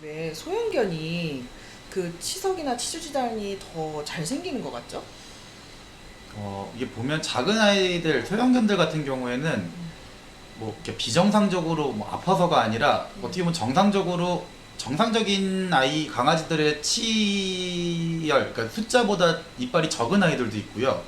왜 소형견이 그 치석이나 치주질환이 더 잘 생기는 것 같죠? 이게 보면 작은 아이들, 소형견들 같은 경우에는 뭐 이렇게 비정상적으로 뭐 아파서가 아니라 어떻게 보면 정상적인 아이 강아지들의 치열, 그러니까 숫자보다 이빨이 적은 아이들도 있고요.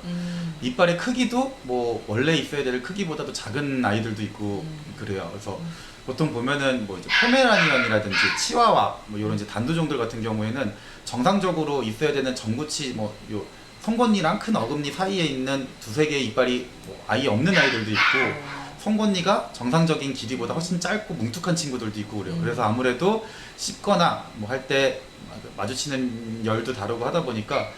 이빨의 크기도 뭐 원래 있어야 될 크기보다도 작은 아이들도 있고 그래요. 그래서 보통 보면은 뭐 이제 포메라니언이라든지 치와와 뭐 이런 이제 단두종들 같은 경우에는 정상적으로 있어야 되는 정구치 뭐 요 송곳니랑 큰 어금니 사이에 있는 두세 개의 이빨이 뭐 아예 없는 아이들도 있고 송곳니가 정상적인 길이보다 훨씬 짧고 뭉툭한 친구들도 있고 그래요. 그래서 아무래도 씹거나 뭐 할 때 마주치는 열도 다르고 하다 보니까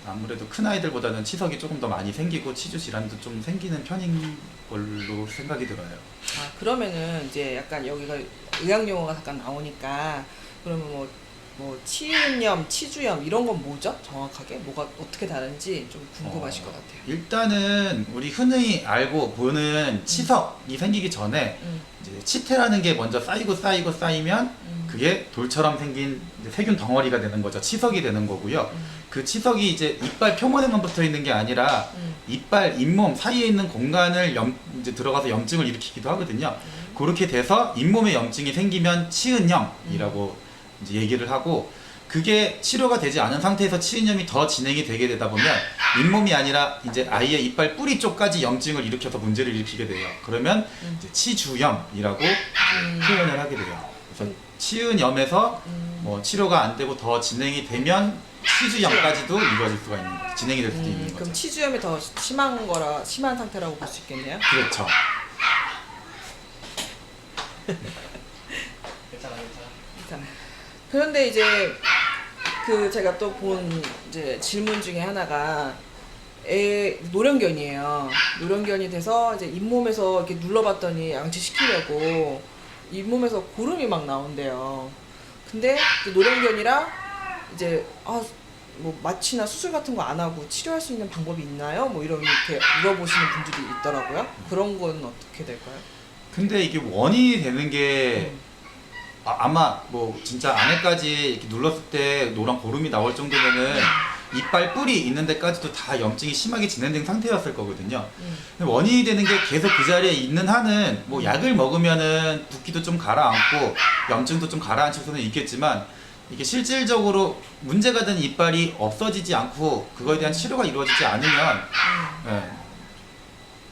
아무래도 큰 아이들보다는 치석이 조금 더 많이 생기고 치주 질환도 좀 생기는 편인 걸로 생각이 들어요. 아, 그러면은 이제 약간 여기가 의학 용어가 잠깐 나오니까 그러면 뭐 치은염, 치주염 이런 건 뭐죠? 정확하게 뭐가 어떻게 다른지 좀 궁금하실 것 같아요. 일단은 우리 흔히 알고 보는 치석이 생기기 전에 이제 치태라는 게 먼저 쌓이면 그게 돌처럼 생긴 이제 세균 덩어리가 되는 거죠. 치석이 되는 거고요. 그 치석이 이제 이빨 표면에만 붙어 있는 게 아니라 이빨, 잇몸 사이에 있는 공간을 이제 들어가서 염증을 일으키기도 하거든요. 그렇게 돼서 잇몸에 염증이 생기면 치은염이라고 이제 얘기를 하고, 그게 치료가 되지 않은 상태에서 치은염이 더 진행이 되게 되다 보면 잇몸이 아니라 이제 아이의 이빨 뿌리 쪽까지 염증을 일으켜서 문제를 일으키게 돼요. 그러면 이제 치주염이라고 표현을 하게 돼요. 그래서 치은염에서 뭐 치료가 안 되고 더 진행이 되면 치주염까지도 이루어질 수가 있는 거죠. 진행이 될 수도 있는 거죠. 그럼 치주염이 더 심한 상태라고 볼 수 있겠네요. 그렇죠. 괜찮아요. 그런데 이제 그 제가 또 본 이제 질문 중에 하나가 노령견이에요. 노령견이 돼서 이제 잇몸에서 이렇게 눌러봤더니 양치시키려고 잇몸에서 고름이 막 나온대요. 근데 이제 노령견이라 이제 뭐 마취나 수술 같은 거 안 하고 치료할 수 있는 방법이 있나요? 뭐 이렇게 물어보시는 분들이 있더라고요. 그런 건 어떻게 될까요? 근데 이게 원인이 되는 게 아마 뭐 진짜 안에까지 이렇게 눌렀을 때 노란 고름이 나올 정도면은 이빨 뿌리 있는 데까지도 다 염증이 심하게 진행된 상태였을 거거든요. 근데 원인이 되는 게 계속 그 자리에 있는 한은 뭐 약을 먹으면은 붓기도 좀 가라앉고 염증도 좀 가라앉을 수는 있겠지만, 이게 실질적으로 문제가 된 이빨이 없어지지 않고 그거에 대한 치료가 이루어지지 않으면 예,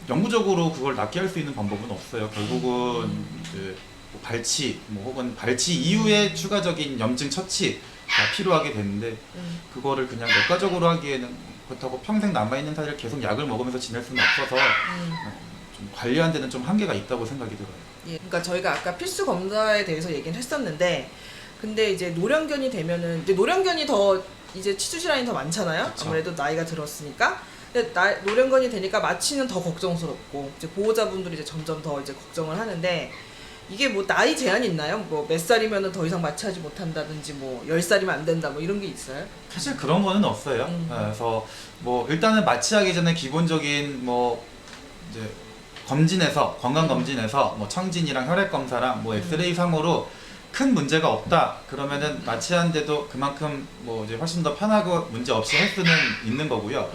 영구적으로 그걸 낫게 할 수 있는 방법은 없어요. 결국은 이제 뭐 발치, 뭐 혹은 발치 이후에 추가적인 염증 처치가 필요하게 되는데, 그거를 그냥 역과적으로 하기에는 그렇다고 평생 남아있는 사이를 계속 약을 먹으면서 지낼 수는 없어서 좀 관리하는 데는 좀 한계가 있다고 생각이 들어요. 예, 그러니까 저희가 아까 필수 검사에 대해서 얘기는 했었는데, 근데 이제 노령견이 되면은 이제 노령견이 더 이제 치주 질환이 더 많잖아요. 그쵸. 아무래도 나이가 들었으니까. 근데 노령견이 되니까 마취는 더 걱정스럽고 이제 보호자분들이 이제 점점 더 이제 걱정을 하는데, 이게 뭐 나이 제한이 있나요? 뭐 몇 살이면은 더 이상 마취하지 못한다든지 뭐 10살이면 안 된다 뭐 이런 게 있어요? 사실 그런 거는 없어요. 그래서 뭐 일단은 마취하기 전에 기본적인 뭐 이제 검진에서 건강 검진에서 뭐 청진이랑 혈액 검사랑 뭐 엑스레이 상으로 큰 문제가 없다 그러면은 마취하는데도 그만큼 뭐 이제 훨씬 더 편하고 문제 없이 할 수는 있는 거고요.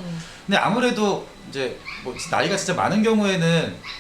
근데 아무래도 이제 뭐 나이가 진짜 많은 경우에는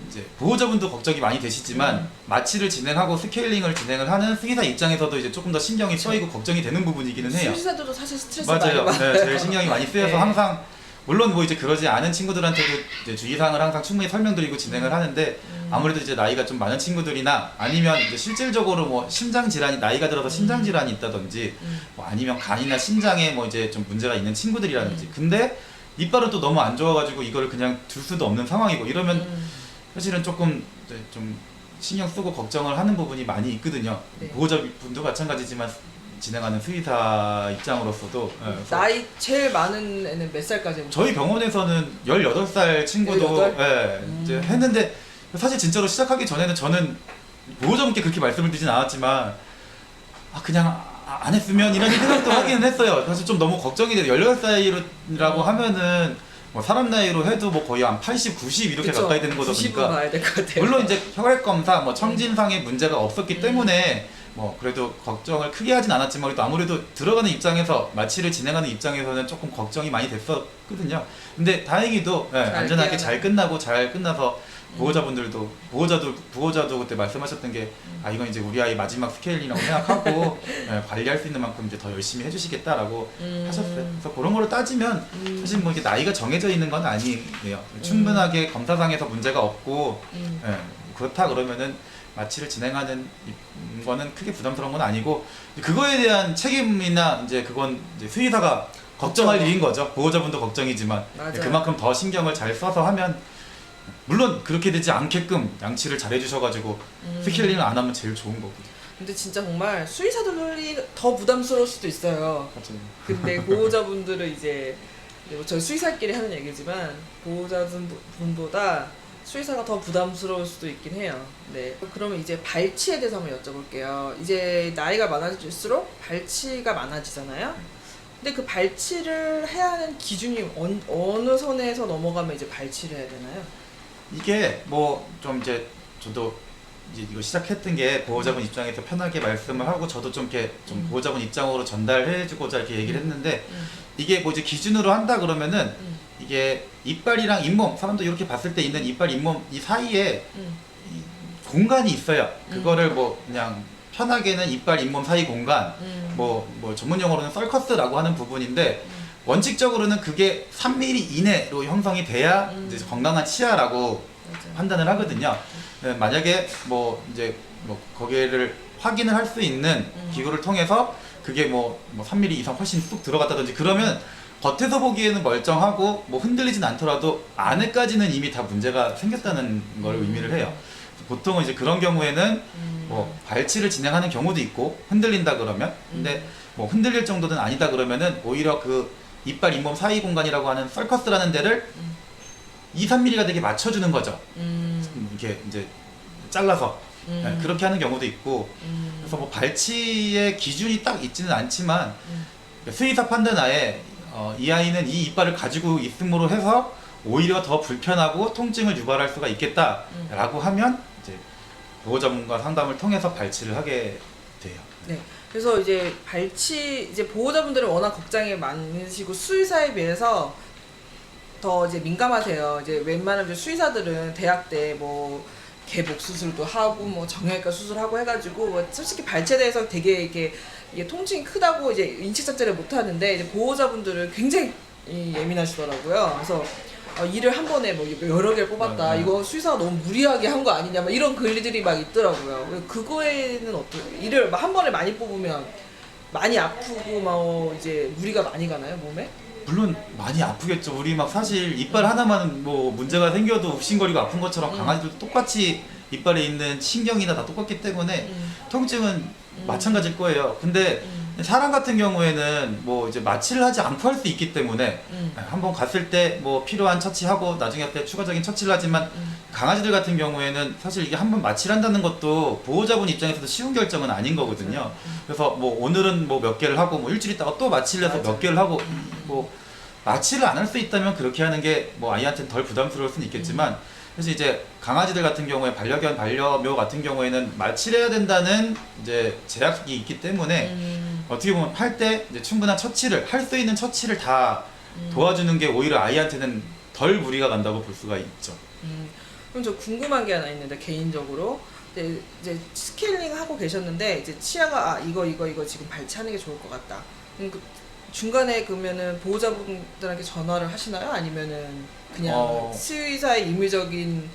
이제 보호자분도 걱정이 많이 되시지만 마취를 진행하고 스케일링을 진행을 하는 수의사 입장에서도 이제 조금 더 신경이 쓰이고 걱정이 되는 부분이기는 해요. 수의사들도 사실 스트레스 맞아요. 많이 네, 제일 신경이 많이 쓰여서 네. 항상 물론 뭐 이제 그러지 않은 친구들한테도 이제 주의사항을 항상 충분히 설명드리고 진행을 하는데, 아무래도 이제 나이가 좀 많은 친구들이나 아니면 이제 실질적으로 뭐 심장 질환이 나이가 들어서 심장 질환이 있다든지 뭐 아니면 간이나 신장에 뭐 이제 좀 문제가 있는 친구들이라든지, 근데 이빨은 또 너무 안 좋아가지고 이거를 그냥 둘 수도 없는 상황이고 이러면 사실은 조금 이제 좀 신경 쓰고 걱정을 하는 부분이 많이 있거든요. 네. 보호자분도 마찬가지지만 진행하는 수의사 입장으로서도 나이 제일 많은 애는 몇 살까지? 저희 병원에서는 18살 친구도 18? 이제 했는데, 사실 진짜로 시작하기 전에는 저는 보호자분께 그렇게 말씀을 드리진 않았지만 그냥 안 했으면 이런 생각도 하기는 했어요. 사실 좀 너무 걱정이 돼요. 18살이라고 하면은 뭐 사람 나이로 해도 뭐 거의 한 80, 90 이렇게 그쵸. 가까이 되는 거다 90은 보니까 가야 될 것 같아요. 물론 이제 혈액 검사, 뭐 청진상에 문제가 없었기 때문에 뭐 그래도 걱정을 크게 하진 않았지만 그래도 아무래도 들어가는 입장에서 마취를 진행하는 입장에서는 조금 걱정이 많이 됐었거든요. 근데 다행히도 안전하게 잘 끝나고 잘 끝나서 부호자도 그때 말씀하셨던 게 이건 이제 우리 아이 마지막 스케일이라고 생각하고 관리할 수 있는 만큼 이제 더 열심히 해주시겠다라고 하셨어요. 그래서 그런 걸로 따지면 사실 뭐 이게 나이가 정해져 있는 건 아니에요. 충분하게 검사상에서 문제가 없고 그렇다 그러면은 마취를 진행하는 거는 크게 부담스러운 건 아니고 그거에 대한 책임이나 이제 그건 이제 수의사가 걱정할 그렇죠. 일인 거죠. 보호자분도 걱정이지만 맞아요. 그만큼 더 신경을 잘 써서 하면 물론 그렇게 되지 않게끔 양치를 잘 해주셔가지고 스케일링을 안 하면 제일 좋은 거고. 근데 진짜 정말 수의사들이 더 부담스러울 수도 있어요. 근데 보호자분들은 이제 뭐 저희 수의사끼리 하는 얘기지만 보호자분보다 수의사가 더 부담스러울 수도 있긴 해요. 네. 그러면 이제 발치에 대해서 한번 여쭤볼게요. 이제 나이가 많아질수록 발치가 많아지잖아요. 근데 그 발치를 해야 하는 기준이 어느 선에서 넘어가면 이제 발치를 해야 되나요? 이게 뭐 좀 이제 저도 이제 이거 시작했던 게 보호자분 입장에서 편하게 말씀을 하고 저도 좀 이렇게 좀 보호자분 입장으로 전달해주고자 이렇게 얘기를 했는데 이게 뭐 이제 기준으로 한다 그러면은 이게 이빨이랑 잇몸 사람도 이렇게 봤을 때 있는 이빨 잇몸 이 사이에 이 공간이 있어요. 그거를 뭐 그냥 편하게는 이빨 잇몸 사이 공간 뭐 전문 용어로는 썰커스라고 하는 부분인데 원칙적으로는 그게 3mm 이내로 형성이 돼야 이제 건강한 치아라고 맞아요. 판단을 하거든요. 만약에 뭐 이제 뭐 거기를 확인을 할 수 있는 기구를 통해서 그게 뭐 3mm 이상 훨씬 쑥 들어갔다든지 그러면 겉에서 보기에는 멀쩡하고 뭐 흔들리진 않더라도 안에까지는 이미 다 문제가 생겼다는 걸 의미를 해요. 보통은 이제 그런 경우에는 뭐 발치를 진행하는 경우도 있고 흔들린다 그러면 근데 뭐 흔들릴 정도는 아니다 그러면은 오히려 그 이빨 잇몸 사이 공간이라고 하는 썰커스라는 데를 2, 3mm가 되게 맞춰주는 거죠. 이렇게 이제 잘라서 그렇게 하는 경우도 있고 그래서 뭐 발치의 기준이 딱 있지는 않지만 수의사 판단하에 이 아이는 이 이빨을 가지고 있음으로 해서 오히려 더 불편하고 통증을 유발할 수가 있겠다라고 하면 이제 보호자분과 상담을 통해서 발치를 하게 돼요. 네. 그래서 이제 이제 보호자분들은 워낙 걱정이 많으시고 수의사에 비해서 더 이제 민감하세요. 이제 웬만하면 이제 수의사들은 대학 때 뭐 개복 수술도 하고 뭐 정형외과 수술하고 해가지고 뭐 솔직히 발치에 대해서 되게 이게 통증이 크다고 이제 인식 자체를 못 하는데 이제 보호자분들은 굉장히 예민하시더라고요. 그래서 일을 한 번에 뭐 여러 개를 뽑았다. 이거 수의사가 너무 무리하게 한 거 아니냐, 막 이런 글들이 막 있더라고요. 그거에는 일을 한 번에 많이 뽑으면 많이 아프고 막 이제 무리가 많이 가나요, 몸에? 물론 많이 아프겠죠. 우리 막 사실 이빨 하나만 뭐 문제가 생겨도 욱신거리고 아픈 것처럼 강아지들도 똑같이 이빨에 있는 신경이나 다 똑같기 때문에 통증은 마찬가지일 거예요. 근데 사람 같은 경우에는 뭐 이제 마취를 하지 않고 할 수 있기 때문에 한번 갔을 때 뭐 필요한 처치하고 나중에 할 때 추가적인 처치를 하지만 강아지들 같은 경우에는 사실 이게 한번 마취를 한다는 것도 보호자분 입장에서도 쉬운 결정은 아닌 거거든요. 그래서 뭐 오늘은 뭐 몇 개를 하고 뭐 일주일 있다가 또 마취를 해서 몇 개를 하고 뭐 마취를 안 할 수 있다면 그렇게 하는 게 뭐 아이한테는 덜 부담스러울 수는 있겠지만 그래서 이제 강아지들 같은 경우에 반려견, 반려묘 같은 경우에는 마취를 해야 된다는 이제 제약이 있기 때문에 어떻게 보면 할 때 이제 충분한 처치를 할 수 있는 처치를 다 도와주는 게 오히려 아이한테는 덜 무리가 간다고 볼 수가 있죠. 그럼 저 궁금한 게 하나 있는데 개인적으로 이제 스케일링 하고 계셨는데 이제 치아가 이거 지금 발치하는 게 좋을 것 같다. 그 중간에 그러면은 보호자분들한테 전화를 하시나요? 아니면은 그냥 수의사의 임의적인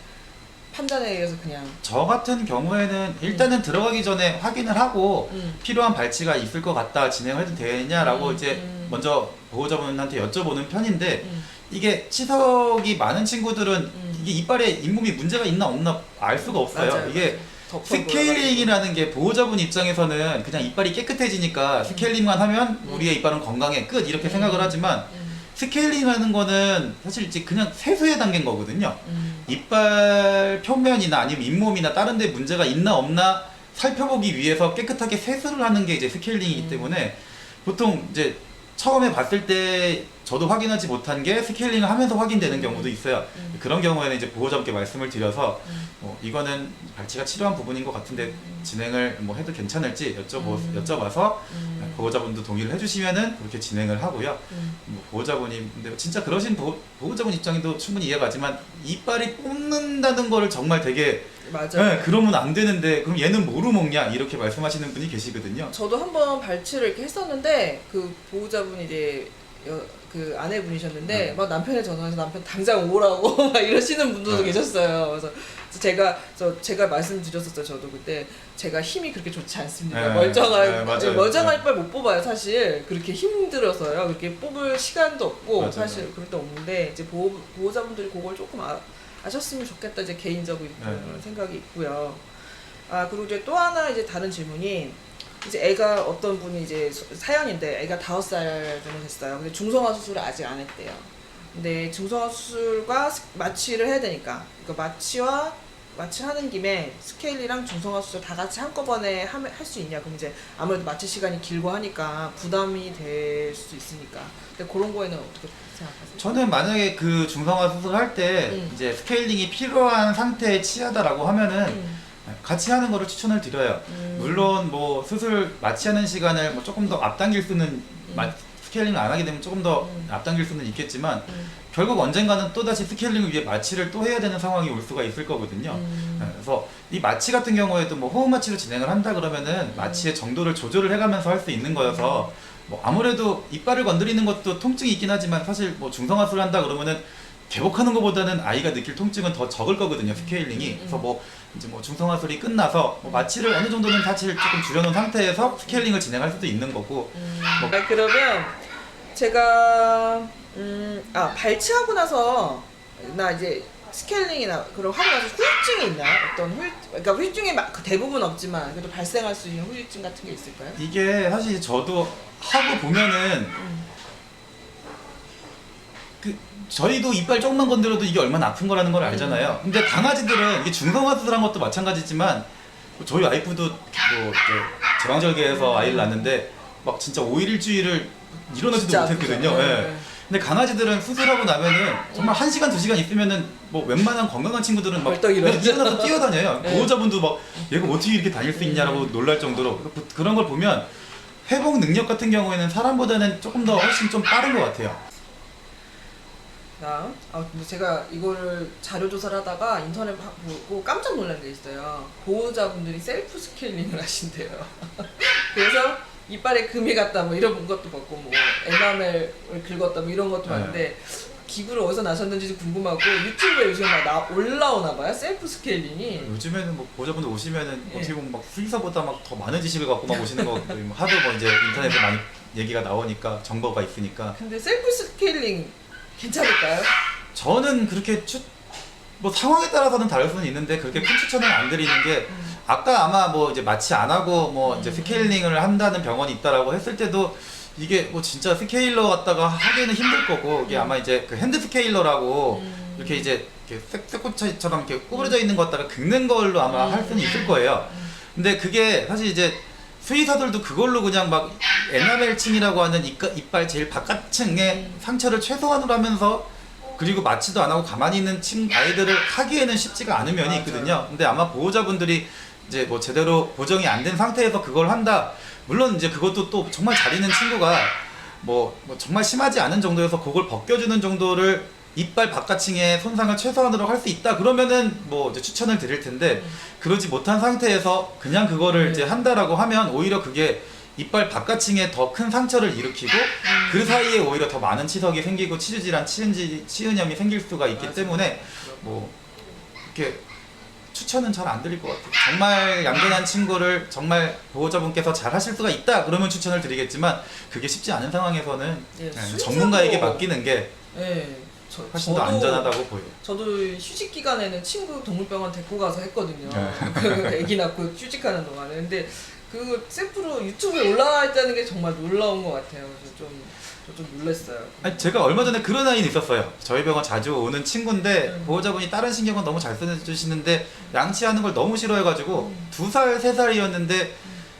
판단에 의해서 그냥 저 같은 경우에는 일단은 들어가기 전에 확인을 하고 필요한 발치가 있을 것 같다 진행해도 되냐라고 이제 먼저 보호자분한테 여쭤보는 편인데 이게 치석이 많은 친구들은 이게 이빨에 잇몸이 문제가 있나 없나 알 수가 없어요. 맞아요. 이게 스케일링이라는 게 보호자분 입장에서는 그냥 이빨이 깨끗해지니까 스케일링만 하면 우리의 이빨은 건강해 끝 이렇게 생각을 하지만 스케일링 하는 거는 사실 이제 그냥 세수의 단계인 거거든요. 이빨 표면이나 아니면 잇몸이나 다른 데 문제가 있나 없나 살펴보기 위해서 깨끗하게 세수를 하는 게 이제 스케일링이기 때문에 보통 이제 처음에 봤을 때 저도 확인하지 못한 게 스케일링을 하면서 확인되는 경우도 있어요. 그런 경우에는 이제 보호자분께 말씀을 드려서 이거는 발치가 치료한 부분인 것 같은데 진행을 뭐 해도 괜찮을지 여쭤봐서 보호자분도 동의를 해주시면은 그렇게 진행을 하고요. 뭐 보호자분이 근데 진짜 그러신 보호자분 입장에도 충분히 이해가 가지만 이빨이 뽑는다는 거를 정말 되게 맞아요. 네, 그러면 안 되는데 그럼 얘는 뭐로 먹냐 이렇게 말씀하시는 분이 계시거든요. 저도 한번 발치를 이렇게 했었는데 그 보호자분이 이제 그 아내분이셨는데 막 남편에 전화해서 남편 당장 오라고 막 이러시는 분들도 계셨어요. 그래서 제가 말씀드렸었죠. 저도 그때 제가 힘이 그렇게 좋지 않습니다. 멀쩡한 이빨 못 뽑아요. 사실 그렇게 힘들어서요. 그렇게 뽑을 시간도 없고 맞아요. 사실 그럴 때 없는데 이제 보호자분들이 그걸 조금 아셨으면 좋겠다 이제 개인적인 생각이 있고요. 아 그리고 이제 또 하나 이제 다른 질문이 이제 애가 어떤 분이 이제 사연인데 애가 5살 정도 됐어요. 근데 중성화 수술을 아직 안 했대요. 근데 중성화 수술과 마취를 해야 되니까 그러니까 마취하는 김에 스케일이랑 중성화 수술 다 같이 한꺼번에 할 수 있냐? 그럼 이제 아무래도 마취 시간이 길고 하니까 부담이 될 수 있으니까. 근데 그런 거에는 어떻게 생각하세요? 저는 만약에 그 중성화 수술할 때 이제 스케일링이 필요한 상태의 치아다라고 하면은 같이 하는 거를 추천을 드려요. 물론 뭐 수술 마취하는 시간을 뭐 조금 더 앞당길 수는 스케일링을 안 하게 되면 조금 더 앞당길 수는 있겠지만 결국 언젠가는 또다시 스케일링을 위해 마취를 또 해야 되는 상황이 올 수가 있을 거거든요. 그래서 이 마취 같은 경우에도 뭐 호흡 마취로 진행을 한다 그러면은 마취의 정도를 조절을 해가면서 할 수 있는 거여서 뭐 아무래도 이빨을 건드리는 것도 통증이 있긴 하지만 사실 뭐 중성화술을 한다 그러면은 개복하는 것보다는 아이가 느낄 통증은 더 적을 거거든요. 스케일링이. 그래서 뭐 이제 뭐 중성화술이 끝나서 뭐 마취를 어느 정도는 사실 조금 줄여놓은 상태에서 스케일링을 진행할 수도 있는 거고. 뭐 그러면 제가 발치하고 나서 나 이제 스케일링이나 그런 하고 나서 후유증이 있나요? 그러니까 후유증이 대부분 없지만 그래도 발생할 수 있는 후유증 같은 게 있을까요? 이게 사실 저도 하고 보면은 저희도 이빨 조금만 건드려도 이게 얼마나 아픈 거라는 걸 알잖아요. 근데 강아지들은 이게 중성화 수술한 것도 마찬가지지만 저희 와이프도 뭐 제왕절개해서 아이를 낳는데 막 진짜 5일 일주일을 일어나지도 못했거든요. 예. 근데 강아지들은 수술하고 나면은 정말 1시간 2시간 있으면은 뭐 웬만한 건강한 친구들은 막 일어나서 뛰어다녀요. 보호자분도 막 얘가 어떻게 이렇게 다닐 수 있냐라고 놀랄 정도로 그런 걸 보면 회복 능력 같은 경우에는 사람보다는 조금 더 훨씬 좀 빠른 것 같아요. 근데 제가 이거를 자료 조사를 하다가 인터넷 보고 깜짝 놀란 게 있어요. 보호자분들이 셀프 스케일링을 하신대요. 그래서 이빨에 금이 갔다 뭐 이런 것도 봤고 뭐 에나멜을 긁었다 뭐 이런 것도 봤는데 기구를 어디서 나셨는지 궁금하고 유튜브에 요즘 막 올라오나 봐요. 셀프 스케일링이. 요즘에는 뭐 보호자분들 오시면은 어떻게 보면 막 수의사보다 막 더 많은 지식을 갖고 막 오시는 거 하도 뭐 이제 인터넷에 많이 얘기가 나오니까 정보가 있으니까. 근데 셀프 스케일링 괜찮을까요? 저는 그렇게 뭐 상황에 따라서는 다를 수는 있는데 그렇게 큰 추천은 안 드리는 게 아까 아마 뭐 이제 마취 안 하고 뭐 이제 스케일링을 한다는 병원이 있다라고 했을 때도 이게 뭐 진짜 스케일러 갖다가 하기에는 힘들 거고 이게 아마 이제 그 핸드 스케일러라고 이렇게 이제 쇠꼬치처럼 이렇게 구부러져 있는 거 갖다가 긁는 걸로 아마 할 수는 있을 거예요. 근데 그게 사실 이제 수의사들도 그걸로 그냥 막 에나멜층이라고 하는 이빨 제일 바깥층에 상처를 최소한으로 하면서 그리고 마취도 안 하고 가만히 있는 아이들을 하기에는 쉽지가 않은 면이 있거든요. 근데 아마 보호자분들이 이제 뭐 제대로 보정이 안 된 상태에서 그걸 한다. 물론 이제 그것도 또 정말 잘 있는 친구가 뭐 정말 심하지 않은 정도여서 그걸 벗겨주는 정도를 이빨 바깥층의 손상을 최소한으로 할 수 있다 그러면은 뭐 이제 추천을 드릴 텐데 그러지 못한 상태에서 그냥 그거를 이제 한다라고 하면 오히려 그게 이빨 바깥층에 더 큰 상처를 일으키고 그 사이에 오히려 더 많은 치석이 생기고 치주질환, 치은염이 생길 수가 있기 때문에 뭐 이렇게 추천은 잘 안 드릴 것 같아요. 정말 얌전한 친구를 정말 보호자분께서 잘 하실 수가 있다 그러면 추천을 드리겠지만 그게 쉽지 않은 상황에서는 전문가에게 맡기는 게 훨씬 더 안전하다고 보여요. 저도 휴직 기간에는 친구 동물병원 데리고 가서 했거든요. 애기 낳고 휴직하는 동안에. 근데 그 셀프로 유튜브에 올라와 있다는 게 정말 놀라운 것 같아요. 그래서 좀 놀랐어요. 아니, 제가 얼마 전에 그런 아이는 있었어요. 저희 병원 자주 오는 친구인데 보호자분이 다른 신경은 너무 잘 써주시는데 양치하는 걸 너무 싫어해가지고 2살, 3살이었는데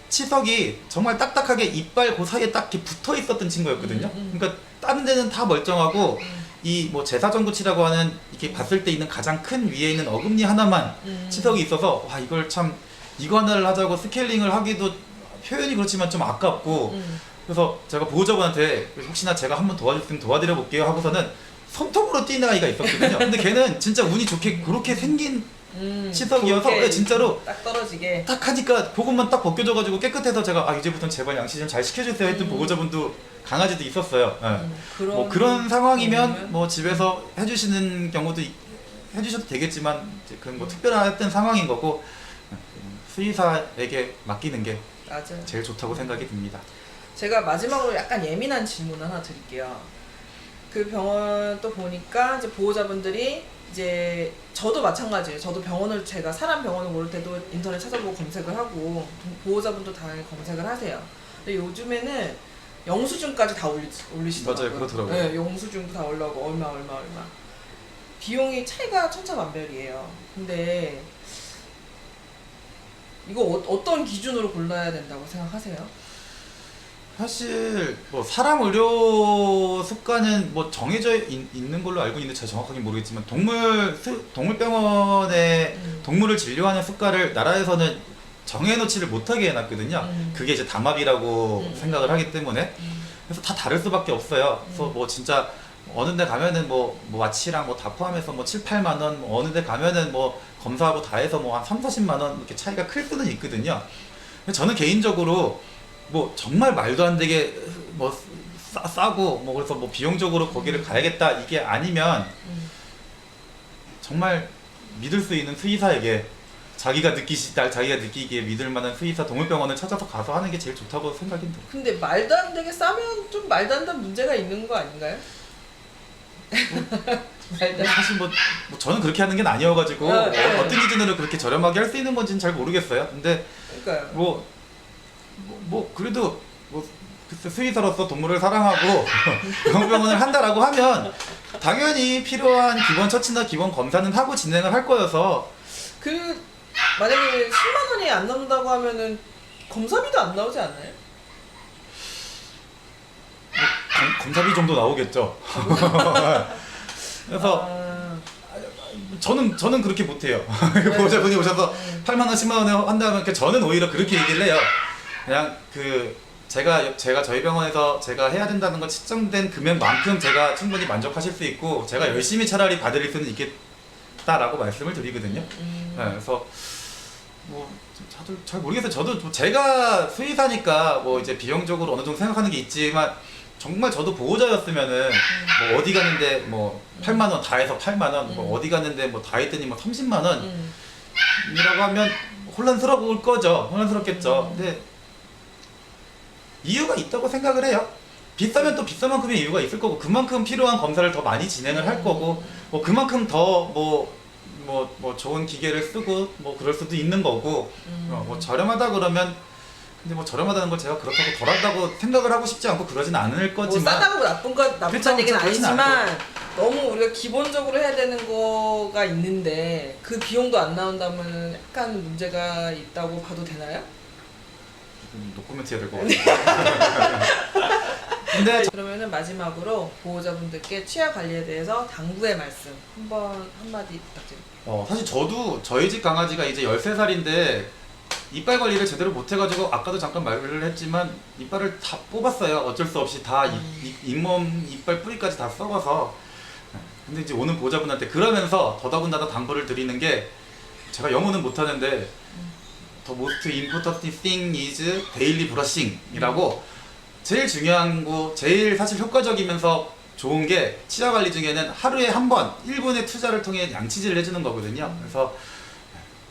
치석이 정말 딱딱하게 이빨 그 사이에 딱 이렇게 붙어 있었던 친구였거든요. 음. 그러니까 다른 데는 다 멀쩡하고 이 뭐 제사전구치라고 하는 이렇게 봤을 때 있는 가장 큰 위에 있는 어금니 하나만 치석이 있어서 와 이걸 참 이거 하나를 하자고 스케일링을 하기도 표현이 그렇지만 좀 아깝고 그래서 제가 보호자분한테 혹시나 제가 한번 도와줬으면 도와드려 볼게요 하고서는 손톱으로 뛴 아이가 있었거든요. 근데 걔는 진짜 운이 좋게 그렇게 생긴 치석이어서 그렇게 진짜로 딱 떨어지게. 딱 하니까 그것만 딱 벗겨져가지고 깨끗해서 제가 아 이제부터는 제발 양치 좀 잘 시켜주세요 했던 보호자분도 강아지도 있었어요. 예. 뭐 그런 상황이면 경우면? 뭐 집에서 해주시는 경우도 해주셔도 되겠지만 이제 그건 뭐 특별했던 상황인 거고 수의사에게 맡기는 게 맞아요. 제일 좋다고 생각이 듭니다. 제가 마지막으로 약간 예민한 질문 하나 드릴게요. 그 병원 또 보니까 이제 보호자분들이 이제 저도 마찬가지예요. 저도 병원을 제가 사람 병원을 고를 때도 인터넷 찾아보고 검색을 하고 보호자분도 당연히 검색을 하세요. 근데 요즘에는 영수증까지 다 올리시더라고요. 맞아요, 그렇더라고요. 네, 영수증도 다 올라오고 얼마. 비용이 차이가 천차만별이에요. 근데 이거 어떤 기준으로 골라야 된다고 생각하세요? 사실 뭐 사람 의료 수가는 뭐 정해져 있는 걸로 알고 있는데 제가 정확하게 모르겠지만 동물병원에 동물을 진료하는 수가를 나라에서는 정해놓지를 못하게 해놨거든요. 그게 이제 담합이라고 생각을 하기 때문에 그래서 다 다를 수밖에 없어요. 그래서 뭐 진짜 어느 데 가면은 뭐 마취랑 뭐 다 포함해서 뭐 7, 8만 원, 뭐 어느 데 가면은 뭐 검사하고 다 해서 뭐 한 3, 40만 원 이렇게 차이가 클 수는 있거든요. 근데 저는 개인적으로 뭐 정말 말도 안 되게 뭐 싸고 뭐 그래서 뭐 비용적으로 거기를 가야겠다 이게 아니면 정말 믿을 수 있는 수의사에게 자기가 느끼기에 믿을 만한 수의사 동물병원을 찾아서 가서 하는 게 제일 좋다고 생각이 들어요. 근데 말도 안 되게 싸면 좀 말도 안 되는 문제가 있는 거 아닌가요? 말도 안 사실 뭐 저는 그렇게 하는 게 아니어가지고 네. 어떤 기준으로 그렇게 저렴하게 할 수 있는 건지는 잘 모르겠어요. 근데 그러니까요. 그래도 뭐 글쎄 수의사로서 동물을 사랑하고 병원을 한다라고 하면 당연히 필요한 기본 처치나 기본 검사는 하고 진행을 할 거여서 그 만약에 10만 원이 안 나온다고 하면은 검사비도 안 나오지 않나요? 검사비 정도 나오겠죠. 그래서 저는 그렇게 못해요. 보호자분이 오셔서 8만 원, 10만 원에 한다면 저는 오히려 그렇게 얘기를 해요. 그냥 제가 저희 병원에서 제가 해야 된다는 건 측정된 금액만큼 제가 충분히 만족하실 수 있고 제가 열심히 차라리 봐드릴 수는 있겠다라고 말씀을 드리거든요. 네, 그래서 뭐 잘 모르겠어요. 저도 뭐 제가 수의사니까 뭐 이제 비용적으로 어느 정도 생각하는 게 있지만 정말 저도 보호자였으면은 뭐 어디 가는데 뭐 8만 원 다 해서 8만 원, 뭐 어디 갔는데 뭐 다 했더니 뭐 30만 원이라고 하면 혼란스러울 거죠. 혼란스럽겠죠. 근데 이유가 있다고 생각을 해요. 비싸면 또 비싼 만큼의 이유가 있을 거고 그만큼 필요한 검사를 더 많이 진행을 할 거고 뭐 그만큼 더 뭐 좋은 기계를 쓰고 뭐 그럴 수도 있는 거고 뭐 저렴하다 그러면 근데 뭐 저렴하다는 걸 제가 그렇다고 덜하다고 생각을 하고 싶지 않고 그러진 않을 뭐 거지만 싸다고 나쁘다는 그쵸, 얘기는 그렇진 아니지만 너무 우리가 기본적으로 해야 되는 거가 있는데 그 비용도 안 나온다면 약간 문제가 있다고 봐도 되나요? 노코멘트 해야 될 것 같아요. 근데 그러면은 마지막으로 보호자분들께 치아 관리에 대해서 당부의 말씀 한마디 부탁드립니다. 사실 저도 저희 집 강아지가 이제 13살인데 이빨 관리를 제대로 못해가지고 아까도 잠깐 말을 했지만 이빨을 다 뽑았어요. 어쩔 수 없이 다 잇몸 이빨 뿌리까지 다 썩어서. 근데 이제 오는 보호자분한테 그러면서 더더군다나 당부를 드리는 게 제가 영어는 못하는데 The most important thing is daily brushing이라고 제일 중요한 거 제일 사실 효과적이면서 좋은 게 치아 관리 중에는 하루에 한 번 1분의 투자를 통해 양치질을 해주는 거거든요. 그래서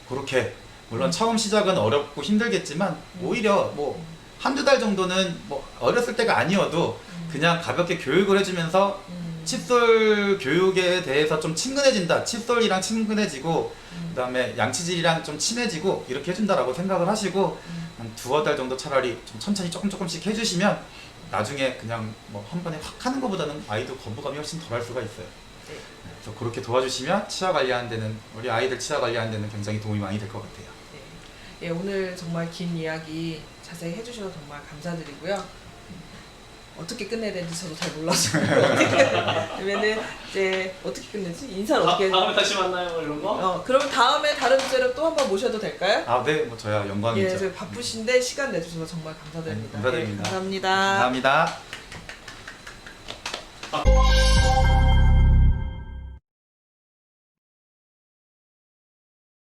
그렇게 물론 처음 시작은 어렵고 힘들겠지만 오히려 뭐 한두 달 정도는 뭐 어렸을 때가 아니어도 그냥 가볍게 교육을 해주면서 칫솔 교육에 대해서 좀 친근해진다. 칫솔이랑 친근해지고 그다음에 양치질이랑 좀 친해지고 이렇게 해준다라고 생각을 하시고 한 두어 달 정도 차라리 좀 천천히 조금씩 해주시면 나중에 그냥 뭐 한 번에 확 하는 것보다는 아이도 거부감이 훨씬 덜 할 수가 있어요. 네. 그래서 그렇게 도와주시면 치아 관리하는 데는 우리 아이들 치아 관리하는 데는 굉장히 도움이 많이 될 것 같아요. 예, 오늘 정말 긴 이야기 자세히 해주셔서 정말 감사드리고요. 어떻게 끝내야 되는지 저도 잘 몰라서 그러면은 이제 어떻게 끝내지? 인사를 어떻게? 다음에 다시 만나요 뭐 이런 거? 그러면 다음에 다른 주제로 또 한번 모셔도 될까요? 아, 네, 뭐 저야 영광이죠. 예, 저희 바쁘신데 시간 내주셔서 정말 감사드립니다. 네, 감사드립니다. 네, 감사합니다. 감사합니다.